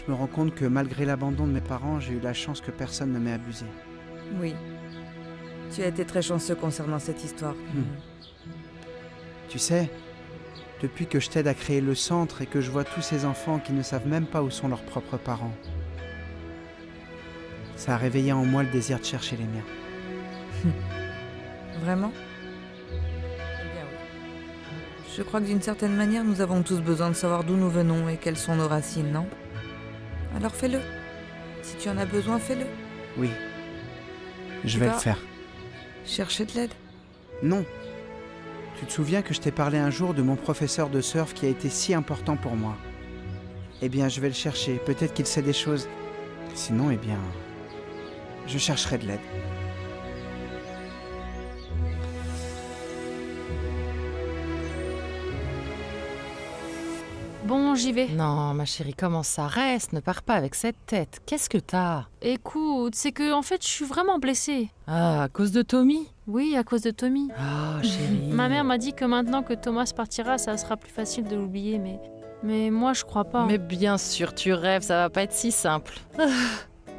Je me rends compte que malgré l'abandon de mes parents, j'ai eu la chance que personne ne m'ait abusé. Oui. Tu as été très chanceux concernant cette histoire. Tu sais, depuis que je t'aide à créer le centre et que je vois tous ces enfants qui ne savent même pas où sont leurs propres parents, ça a réveillé en moi le désir de chercher les miens. Vraiment? Eh bien oui. Je crois que d'une certaine manière, nous avons tous besoin de savoir d'où nous venons et quelles sont nos racines, non? Alors fais-le. Si tu en as besoin, fais-le. Oui, je vais le faire. Chercher de l'aide? Non. Tu te souviens que je t'ai parlé un jour de mon professeur de surf qui a été si important pour moi? Eh bien, je vais le chercher. Peut-être qu'il sait des choses. Sinon, eh bien, je chercherai de l'aide. Bon, j'y vais. Non, ma chérie, comment ça? Reste, ne pars pas avec cette tête. Qu'est-ce que t'as? Écoute, c'est que en fait, je suis vraiment blessée. Ah, à cause de Tommy? Oui, à cause de Tommy. Oh, chérie. Ma mère m'a dit que maintenant que Thomas partira, ça sera plus facile de l'oublier, mais moi, je crois pas. Mais bien sûr, tu rêves, ça va pas être si simple.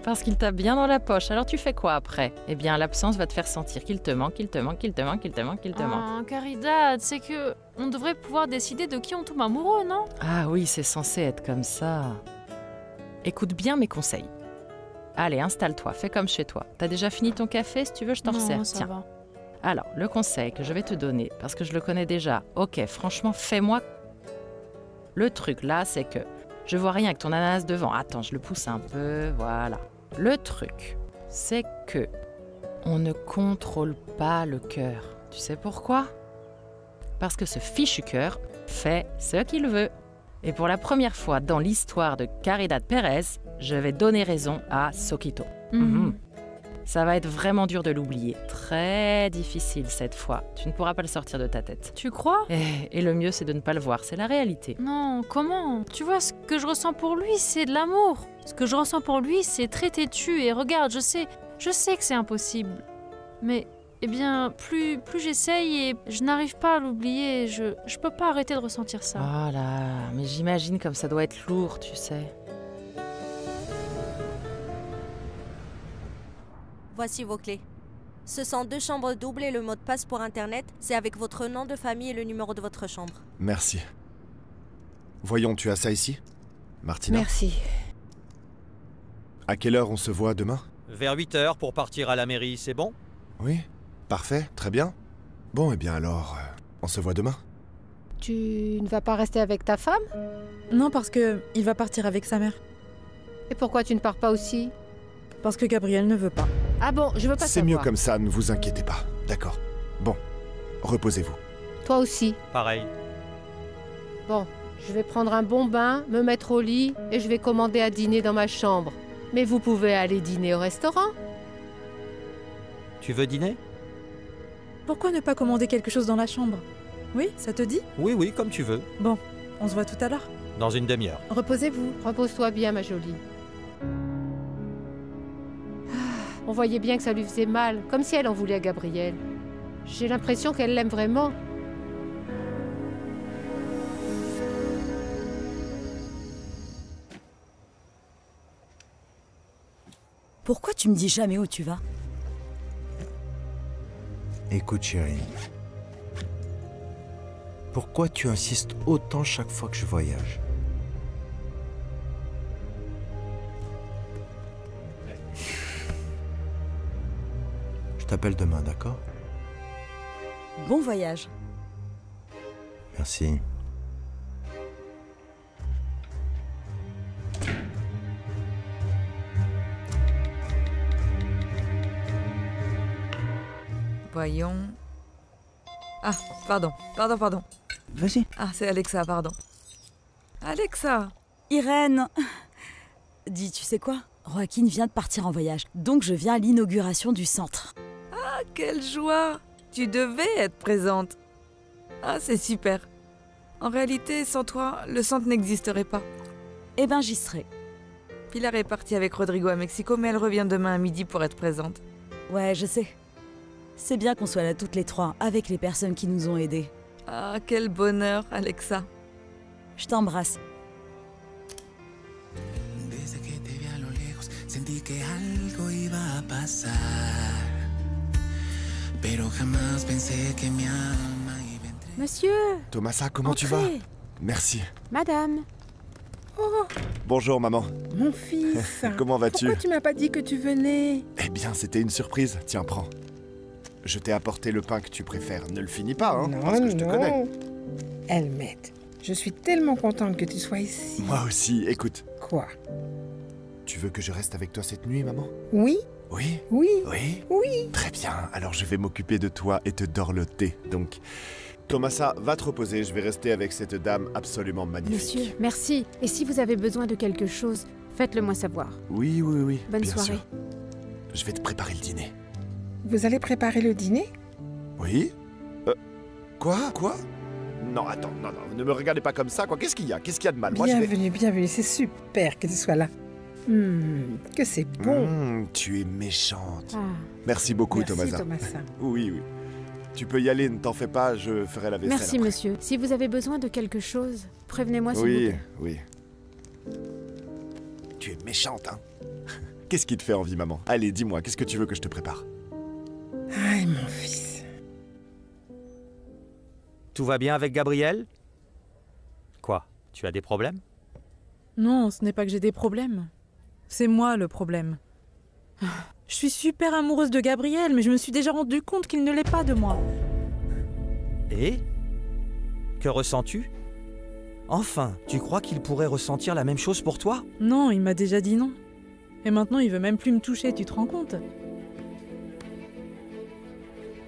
Parce qu'il t'a bien dans la poche, alors tu fais quoi après? Eh bien, l'absence va te faire sentir qu'il te manque, qu'il te manque, qu'il te manque, qu'il te manque, qu'il te manque. Caridad, c'est que on devrait pouvoir décider de qui on tombe amoureux, non? Ah oui, c'est censé être comme ça. Écoute bien mes conseils. Allez, installe-toi, fais comme chez toi. T'as déjà fini ton café? Si tu veux, je t'en resserre. Ça Tiens. va. Alors, le conseil que je vais te donner, parce que je le connais déjà, ok, franchement, fais-moi. Le truc là, c'est que je vois rien avec ton ananas devant. Attends, je le pousse un peu, voilà. Le truc, c'est que on ne contrôle pas le cœur. Tu sais pourquoi? Parce que ce fichu cœur fait ce qu'il veut. Et pour la première fois dans l'histoire de Caridad Pérez, je vais donner raison à Soquito. Ça va être vraiment dur de l'oublier. Très difficile cette fois. Tu ne pourras pas le sortir de ta tête. Tu crois? Et le mieux, c'est de ne pas le voir. C'est la réalité. Non, comment? Tu vois, ce que je ressens pour lui, c'est de l'amour. Ce que je ressens pour lui, c'est très têtu. Et regarde, je sais que c'est impossible. Mais, eh bien, plus j'essaye et je n'arrive pas à l'oublier. Je peux pas arrêter de ressentir ça. Voilà, mais j'imagine comme ça doit être lourd, tu sais. Voici vos clés. Ce sont 2 chambres doubles et le mot de passe pour Internet, c'est avec votre nom de famille et le numéro de votre chambre. Merci. Voyons, tu as ça ici, Martina? Merci. À quelle heure on se voit demain? Vers 8 h pour partir à la mairie, c'est bon? Oui, parfait, très bien. Bon, eh bien alors, on se voit demain. Tu ne vas pas rester avec ta femme? Non, parce que il va partir avec sa mère. Et pourquoi tu ne pars pas aussi? Parce que Gabriel ne veut pas. Ah bon, je veux pas C'est savoir. mieux comme ça, ne vous inquiétez pas. D'accord. Bon, reposez-vous. Toi aussi. Pareil. Bon, je vais prendre un bon bain, me mettre au lit et je vais commander à dîner dans ma chambre. Mais vous pouvez aller dîner au restaurant. Tu veux dîner? Pourquoi ne pas commander quelque chose dans la chambre? Oui, ça te dit? Oui, comme tu veux. Bon, on se voit tout à l'heure. Dans une demi-heure. Reposez-vous. Repose-toi bien, ma jolie. On voyait bien que ça lui faisait mal, comme si elle en voulait à Gabriel. J'ai l'impression qu'elle l'aime vraiment. Pourquoi tu me dis jamais où tu vas? Écoute chérie, pourquoi tu insistes autant chaque fois que je voyage? Je t'appelle demain, d'accord? Bon voyage. Merci. Voyons. Ah, pardon. Vas-y. Ah, c'est Alexa, pardon. Alexa! Irène! Dis, tu sais quoi? Joaquin vient de partir en voyage, donc je viens à l'inauguration du centre. Ah, quelle joie! Tu devais être présente. Ah, c'est super. En réalité, sans toi, le centre n'existerait pas. Eh ben, j'y serai. Pilar est partie avec Rodrigo à Mexico, mais elle revient demain à midi pour être présente. Ouais, je sais. C'est bien qu'on soit là toutes les trois, avec les personnes qui nous ont aidés. Ah, quel bonheur, Alexa. Je t'embrasse. sentí que algo iba a pasar, pero jamás pensé que mi alma iba a entrar. Monsieur Thomasa, comment tu vas? Merci. Madame. Oh, Bonjour, maman. mon fils. Comment vas-tu? Pourquoi tu m'as pas dit que tu venais? Eh bien, c'était une surprise. Tiens, prends. Je t'ai apporté le pain que tu préfères. Ne le finis pas, hein, parce que je te connais. Elmet, je suis tellement contente que tu sois ici. Moi aussi, écoute. Quoi? Tu veux que je reste avec toi cette nuit, maman? Oui? Oui? Oui? Oui? Oui? Très bien, alors je vais m'occuper de toi et te dorloter, donc... Thomasa, va te reposer, je vais rester avec cette dame absolument magnifique. Monsieur, merci. Et si vous avez besoin de quelque chose, faites-le moi savoir. Oui, oui, oui. Bonne bien soirée. sûr. Je vais te préparer le dîner. Vous allez préparer le dîner? Oui? Quoi? Quoi? Non, attends, non, ne me regardez pas comme ça, quoi. Qu'est-ce qu'il y a? Qu'est-ce qu'il y a de mal? Moi, je vais... Bienvenue, bienvenue, c'est super que tu sois là. Que c'est bon. Tu es méchante. Ah. Merci beaucoup, Merci, Thomasa. Thomasa. Oui, oui. Tu peux y aller, ne t'en fais pas, je ferai la vaisselle. Merci, après. monsieur. Si vous avez besoin de quelque chose, prévenez-moi s'il vous Oui, plaît. oui. Tu es méchante, hein? Qu'est-ce qui te fait envie, maman? Allez, dis-moi, qu'est-ce que tu veux que je te prépare? Aïe, mon fils. Tout va bien avec Gabriel? Quoi? Tu as des problèmes? Non, ce n'est pas que j'ai des problèmes. C'est moi le problème. Je suis super amoureuse de Gabriel, mais je me suis déjà rendu compte qu'il ne l'est pas de moi. Et? Que ressens-tu? Enfin, tu crois qu'il pourrait ressentir la même chose pour toi? Non, il m'a déjà dit non. Et maintenant, il veut même plus me toucher, tu te rends compte?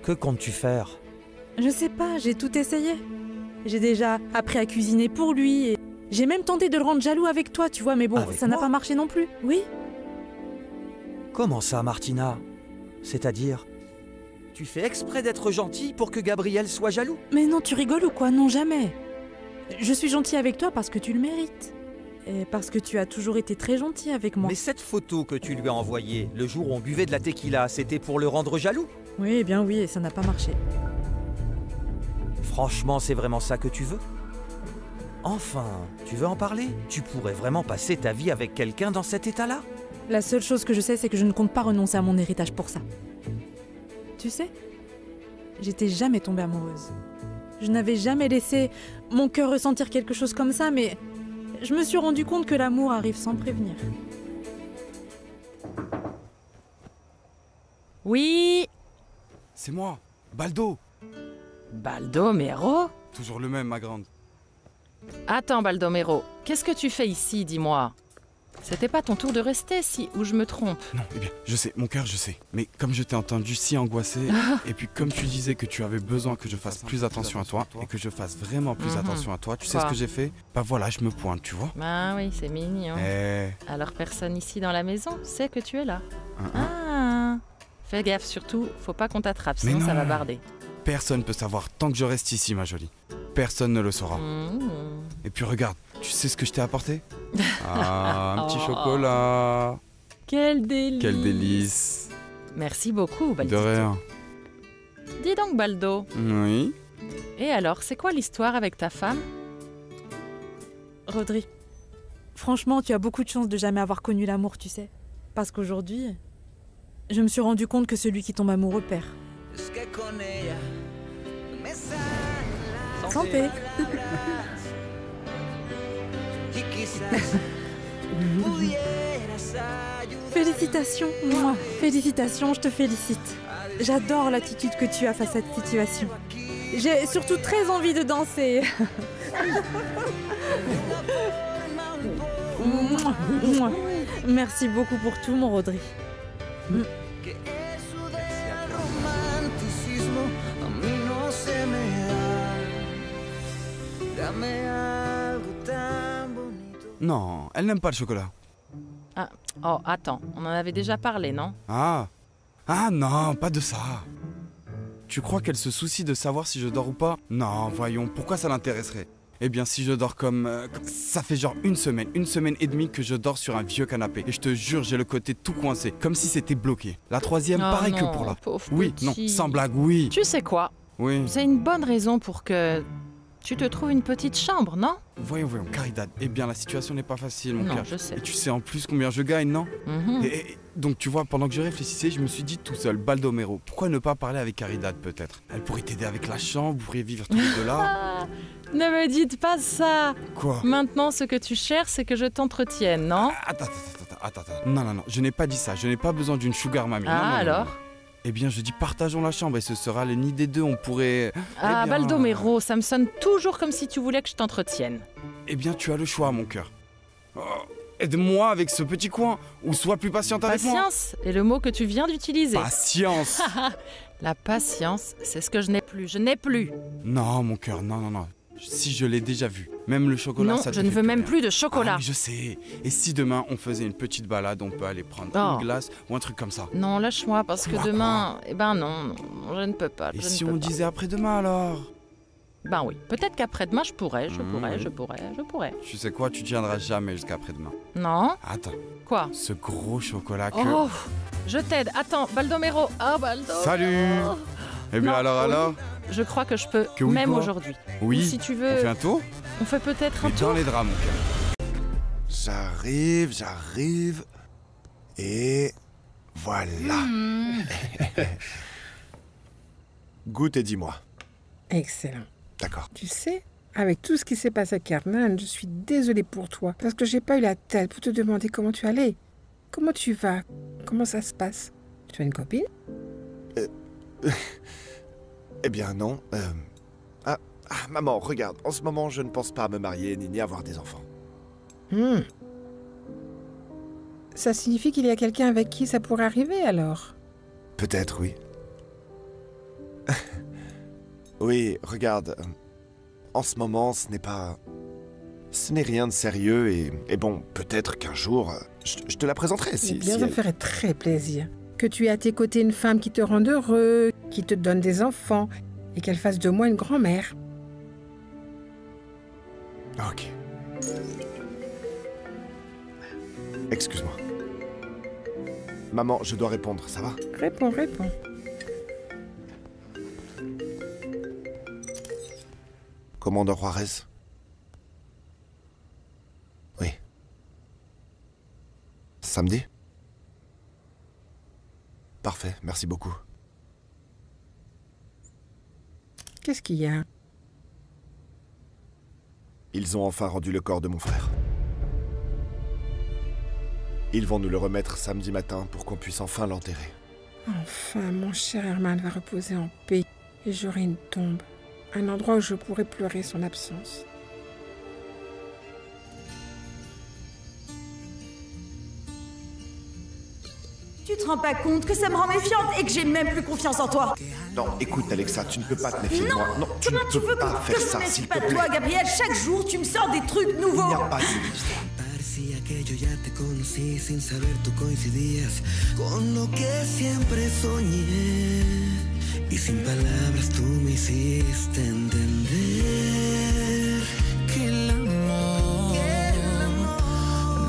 Que comptes-tu faire? Je sais pas, j'ai tout essayé. J'ai déjà appris à cuisiner pour lui et j'ai même tenté de le rendre jaloux avec toi, tu vois, mais bon, Avec ça n'a moi pas marché non plus. Oui? Comment ça, Martina? C'est-à-dire? Tu fais exprès d'être gentil pour que Gabriel soit jaloux? Mais non, tu rigoles ou quoi? Non, jamais. Je suis gentille avec toi parce que tu le mérites. Et parce que tu as toujours été très gentil avec moi. Mais cette photo que tu lui as envoyée, le jour où on buvait de la tequila, c'était pour le rendre jaloux? Oui, eh bien oui, et ça n'a pas marché. Franchement, c'est vraiment ça que tu veux? Enfin, tu veux en parler? Tu pourrais vraiment passer ta vie avec quelqu'un dans cet état-là? La seule chose que je sais, c'est que je ne compte pas renoncer à mon héritage pour ça. Tu sais, j'étais jamais tombée amoureuse. Je n'avais jamais laissé mon cœur ressentir quelque chose comme ça, mais je me suis rendu compte que l'amour arrive sans prévenir. Oui? C'est moi, Baldo. Baldomero? Toujours le même, ma grande. Attends, Baldomero, qu'est-ce que tu fais ici, dis-moi? C'était pas ton tour de rester, si, ou je me trompe? Non, eh bien, je sais, mon cœur, je sais. Mais comme je t'ai entendu si angoissé, et puis comme tu disais que tu avais besoin que je fasse plus attention à toi, et que je fasse vraiment plus attention à toi, tu sais ce que j'ai fait? Bah voilà, je me pointe, tu vois. Ah oui, c'est mignon. Alors personne ici dans la maison sait que tu es là. Ah, fais gaffe surtout, faut pas qu'on t'attrape, sinon ça va barder. Personne peut savoir tant que je reste ici, ma jolie. Personne ne le saura. Et puis regarde, tu sais ce que je t'ai apporté? Ah, un petit chocolat. Quel délice. Quel délice. Merci beaucoup, Baldo. De rien. Dis donc, Baldo. Oui? Et alors, c'est quoi l'histoire avec ta femme? Rodri, franchement, tu as beaucoup de chance de jamais avoir connu l'amour, tu sais. Parce qu'aujourd'hui, je me suis rendu compte que celui qui tombe amoureux perd. Santé. Félicitations, moi. Félicitations, je te félicite. J'adore l'attitude que tu as face à cette situation. J'ai surtout très envie de danser. Merci beaucoup pour tout, mon Rodri. Non, elle n'aime pas le chocolat. Ah, oh, attends, on en avait déjà parlé, non? Ah non, pas de ça. Tu crois qu'elle se soucie de savoir si je dors ou pas? Non, voyons, pourquoi ça l'intéresserait? Eh bien, si je dors comme... ça fait genre une semaine et demie que je dors sur un vieux canapé. Et je te jure, j'ai le côté tout coincé, comme si c'était bloqué. La troisième, pareil non, que pour là. Pauvre Oui, petit. non, sans blague, oui. Tu sais quoi? Oui. C'est une bonne raison pour que Tu te trouves une petite chambre, non? Voyons, Caridad. Eh bien, la situation n'est pas facile, mon Non, cœur. je sais. Et tu sais en plus combien je gagne, non? Et donc, tu vois, pendant que je réfléchissais, je me suis dit tout seul, Baldomero, pourquoi ne pas parler avec Caridad, peut-être? Elle pourrait t'aider avec la chambre, vous pourriez vivre tous les deux là. Ne me dites pas ça. Quoi? Maintenant, ce que tu cherches, c'est que je t'entretienne, non? Attends. Non, je n'ai pas dit ça. Je n'ai pas besoin d'une sugar mamie. Ah, non, alors? non. Eh bien, je dis partageons la chambre et ce sera le nid des deux, on pourrait... Ah, eh bien... Baldomero, ça me sonne toujours comme si tu voulais que je t'entretienne. Eh bien, tu as le choix, mon cœur. Oh, aide-moi avec ce petit coin, ou sois plus patiente avec moi. Patience est le mot que tu viens d'utiliser. Patience. La patience, c'est ce que je n'ai plus. Je n'ai plus. Non, mon cœur, non. Si je l'ai déjà vu, même le chocolat, non, ça te je ne fait veux même rien. plus de chocolat. Ah, mais je sais. Et si demain, on faisait une petite balade, on peut aller prendre une glace ou un truc comme ça. Non, lâche-moi, parce que demain... Eh ben non, je ne peux pas. Et si on disait après-demain, alors? Ben oui, peut-être qu'après-demain, je pourrais. Tu sais quoi, tu tiendras jamais jusqu'à après-demain. Non. Attends. Quoi? Ce gros chocolat que... Oh, je t'aide. Attends, Baldomero. Oh, Baldomero. Salut. Eh bien, Non, alors je crois que je peux, que oui, même quoi aujourd'hui. Oui. Ou si tu veux... On fait un tour? On fait peut-être un Mais tour. dans les draps, mon cœur. J'arrive. Et voilà. Goûte et dis-moi. Excellent. D'accord. Tu sais, avec tout ce qui s'est passé à Carnan, je suis désolée pour toi, parce que j'ai pas eu la tête pour te demander comment tu allais. Comment tu vas? Comment ça se passe? Tu as une copine? Eh bien non. Maman, regarde, en ce moment je ne pense pas à me marier ni avoir des enfants. Ça signifie qu'il y a quelqu'un avec qui ça pourrait arriver alors? Peut-être, oui. Oui, regarde, en ce moment ce n'est rien de sérieux et bon, peut-être qu'un jour, je te la présenterai si... bien, si ça me ferait très plaisir. Que tu aies à tes côtés une femme qui te rende heureux, qui te donne des enfants, et qu'elle fasse de moi une grand-mère. Ok. Excuse-moi. Maman, je dois répondre, ça va? Réponds. Commandeur Juarez? Oui. Samedi? Parfait, merci beaucoup. Qu'est-ce qu'il y a? Ils ont enfin rendu le corps de mon frère. Ils vont nous le remettre samedi matin pour qu'on puisse enfin l'enterrer. Enfin, mon cher Herman va reposer en paix et j'aurai une tombe. Un endroit où je pourrai pleurer son absence. Tu te rends pas compte que ça me rend méfiante et que j'ai même plus confiance en toi? Non, écoute Alexa, tu ne peux pas te méfier de Non, moi. Non, tu comment ne tu peux veux pas faire que je ça, me s'il méfie te pas de plaît. toi, Gabriel? Chaque jour, tu me sors des trucs nouveaux. Il n'y a pas de... Parecía que yo ya te conocí sin saber tú coincidías con lo que siempre soñé y sin palabras tú me hiciste entender que el amor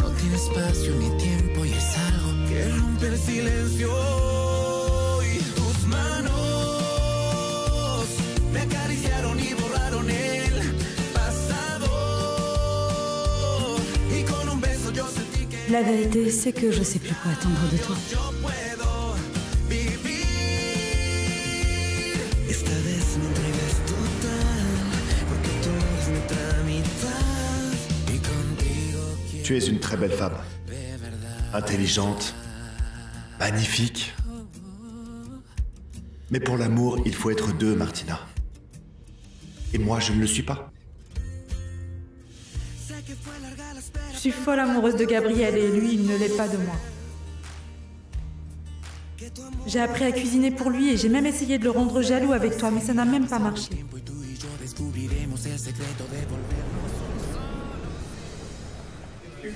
no tiene espacio ni tiempo y es algo que rompe el silencio y tus manos me acariciaron y borraron el pasado. La vérité, c'est que je sais plus quoi attendre de toi. Tu es une très belle femme. Intelligente. Magnifique. Mais pour l'amour, il faut être deux, Martina. Et moi, je ne le suis pas. Je suis folle amoureuse de Gabriel et lui, il ne l'est pas de moi. J'ai appris à cuisiner pour lui et j'ai même essayé de le rendre jaloux avec toi, mais ça n'a même pas marché.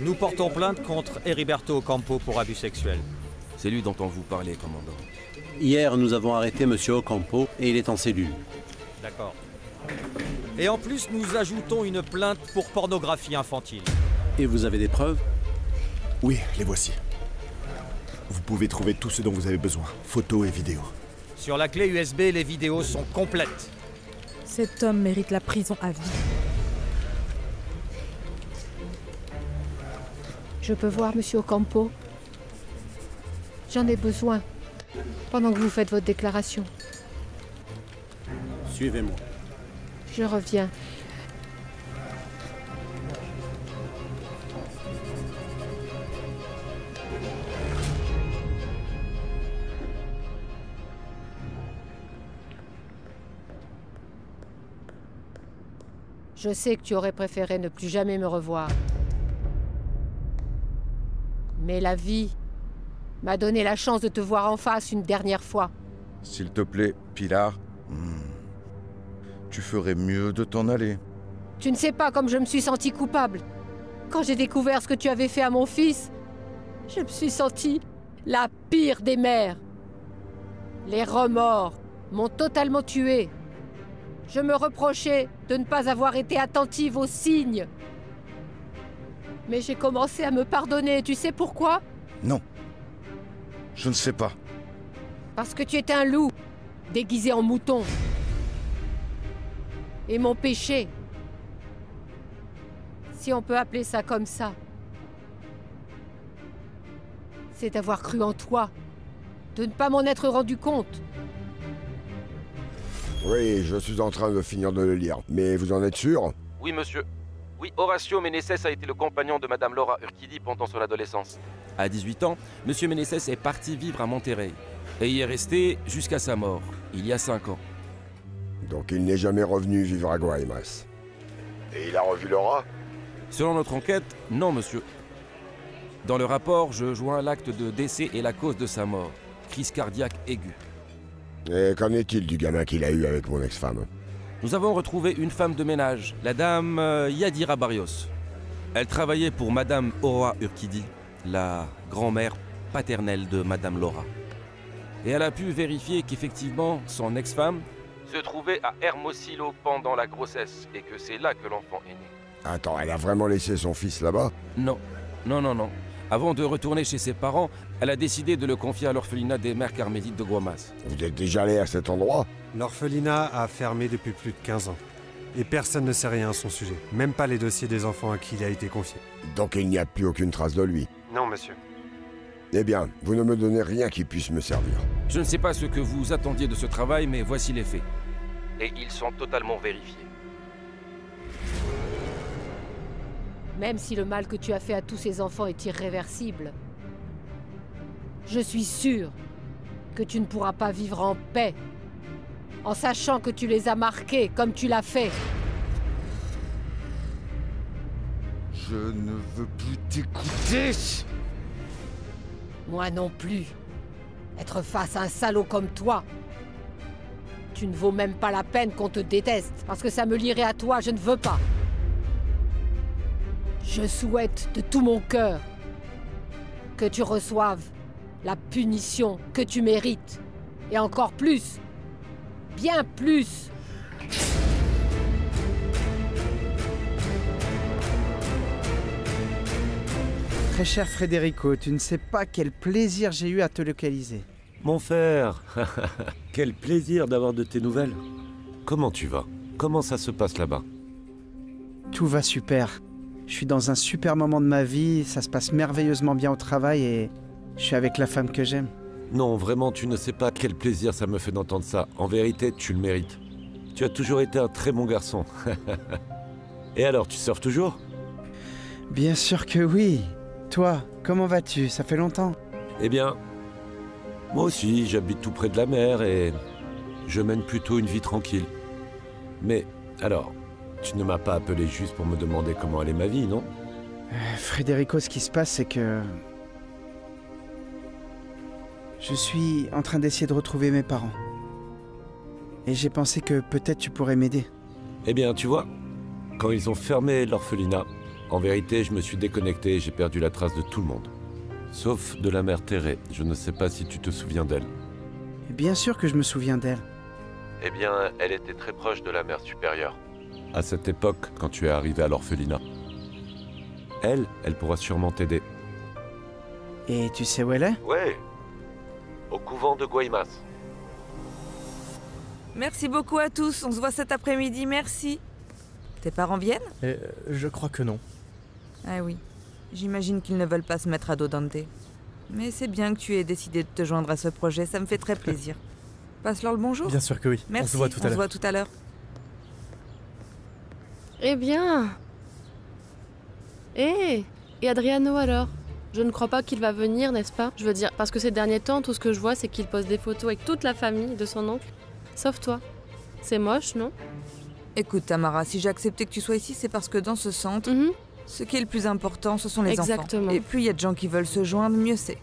Nous portons plainte contre Heriberto Ocampo pour abus sexuels. C'est lui dont on vous parlait, commandant. Hier, nous avons arrêté Monsieur Ocampo et il est en cellule. D'accord. Et en plus, nous ajoutons une plainte pour pornographie infantile. Et vous avez des preuves? Oui, les voici. Vous pouvez trouver tout ce dont vous avez besoin, photos et vidéos. Sur la clé USB, les vidéos sont complètes. Cet homme mérite la prison à vie. Je peux voir Monsieur Ocampo? J'en ai besoin, pendant que vous faites votre déclaration. Suivez-moi. Je reviens. Je sais que tu aurais préféré ne plus jamais me revoir. Mais la vie m'a donné la chance de te voir en face une dernière fois. S'il te plaît, Pilar, tu ferais mieux de t'en aller. Tu ne sais pas comme je me suis sentie coupable. Quand j'ai découvert ce que tu avais fait à mon fils, je me suis sentie la pire des mères. Les remords m'ont totalement tuée. Je me reprochais de ne pas avoir été attentive aux signes. Mais j'ai commencé à me pardonner. Tu sais pourquoi? Non. Je ne sais pas. Parce que tu étais un loup, déguisé en mouton. Et mon péché, si on peut appeler ça comme ça, c'est d'avoir cru en toi, de ne pas m'en être rendu compte. Oui, je suis en train de finir de le lire. Mais vous en êtes sûr? Oui, monsieur. Oui, Horacio Meneses a été le compagnon de Madame Laura Urquidi pendant son adolescence. À 18 ans, Monsieur Meneses est parti vivre à Monterrey et y est resté jusqu'à sa mort, il y a 5 ans. Donc il n'est jamais revenu vivre à Guaymas. Et il a revu Laura? Selon notre enquête, non, monsieur. Dans le rapport, je joins l'acte de décès et la cause de sa mort. Crise cardiaque aiguë. Et qu'en est-il du gamin qu'il a eu avec mon ex-femme? Nous avons retrouvé une femme de ménage, la dame Yadira Barrios. Elle travaillait pour Madame Aura Urquidi, la grand-mère paternelle de Madame Laura. Et elle a pu vérifier qu'effectivement, son ex-femme se trouvait à Hermosillo pendant la grossesse et que c'est là que l'enfant est né. Attends, elle a vraiment laissé son fils là-bas? Non, non, non, non. Avant de retourner chez ses parents, elle a décidé de le confier à l'orphelinat des Mères Carmélites de Guaymas. Vous êtes déjà allé à cet endroit? L'orphelinat a fermé depuis plus de 15 ans. Et personne ne sait rien à son sujet, même pas les dossiers des enfants à qui il a été confié. Donc il n'y a plus aucune trace de lui? Non, monsieur. Eh bien, vous ne me donnez rien qui puisse me servir. Je ne sais pas ce que vous attendiez de ce travail, mais voici les faits. Et ils sont totalement vérifiés. Même si le mal que tu as fait à tous ces enfants est irréversible, je suis sûre que tu ne pourras pas vivre en paix, en sachant que tu les as marqués comme tu l'as fait. Je ne veux plus t'écouter. Moi non plus. Être face à un salaud comme toi. Tu ne vaux même pas la peine qu'on te déteste, parce que ça me lierait à toi, je ne veux pas. Je souhaite de tout mon cœur que tu reçoives la punition que tu mérites. Et encore plus, bien plus. Très cher Federico, tu ne sais pas quel plaisir j'ai eu à te localiser. Mon frère, quel plaisir d'avoir de tes nouvelles. Comment tu vas? Comment ça se passe là-bas? Tout va super. Je suis dans un super moment de ma vie, ça se passe merveilleusement bien au travail et je suis avec la femme que j'aime. Non, vraiment, tu ne sais pas quel plaisir ça me fait d'entendre ça. En vérité, tu le mérites. Tu as toujours été un très bon garçon. Et alors, tu surfes toujours? Bien sûr que oui. Toi, comment vas-tu? Ça fait longtemps. Eh bien, moi aussi, j'habite tout près de la mer et je mène plutôt une vie tranquille. Mais, alors, tu ne m'as pas appelé juste pour me demander comment allait ma vie, non? Federico, ce qui se passe, c'est que... je suis en train d'essayer de retrouver mes parents. Et j'ai pensé que peut-être tu pourrais m'aider. Eh bien, tu vois, quand ils ont fermé l'orphelinat, en vérité, je me suis déconnecté et j'ai perdu la trace de tout le monde. Sauf de la mère Thérèse. Je ne sais pas si tu te souviens d'elle. Bien sûr que je me souviens d'elle. Eh bien, elle était très proche de la mère supérieure. À cette époque, quand tu es arrivé à l'orphelinat. Elle pourra sûrement t'aider. Et tu sais où elle est? Ouais, au couvent de Guaymas. Merci beaucoup à tous, on se voit cet après-midi, merci. Tes parents viennent? Je crois que non. Ah oui, j'imagine qu'ils ne veulent pas se mettre à dos Dante. Mais c'est bien que tu aies décidé de te joindre à ce projet, ça me fait très plaisir. Passe-leur le bonjour. Bien sûr que oui. Merci, on se voit tout à l'heure. On se voit tout à l'heure. Eh bien... Et Adriano alors? Je ne crois pas qu'il va venir, n'est-ce pas? Je veux dire, parce que ces derniers temps, tout ce que je vois, c'est qu'il poste des photos avec toute la famille de son oncle. Sauf toi. C'est moche, non? Écoute, Tamara, si j'ai accepté que tu sois ici, c'est parce que dans ce centre, ce qui est le plus important, ce sont les Exactement. enfants. Et plus il y a de gens qui veulent se joindre, mieux c'est.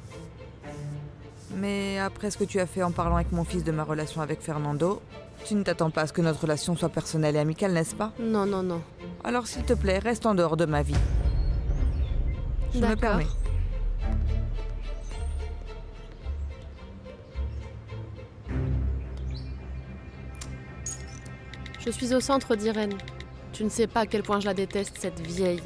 Mais après ce que tu as fait en parlant avec mon fils de ma relation avec Fernando, tu ne t'attends pas à ce que notre relation soit personnelle et amicale, n'est-ce pas? Non, non, non. Alors s'il te plaît, reste en dehors de ma vie. Je me permets. Je suis au centre d'Irène. Tu ne sais pas à quel point je la déteste, cette vieille.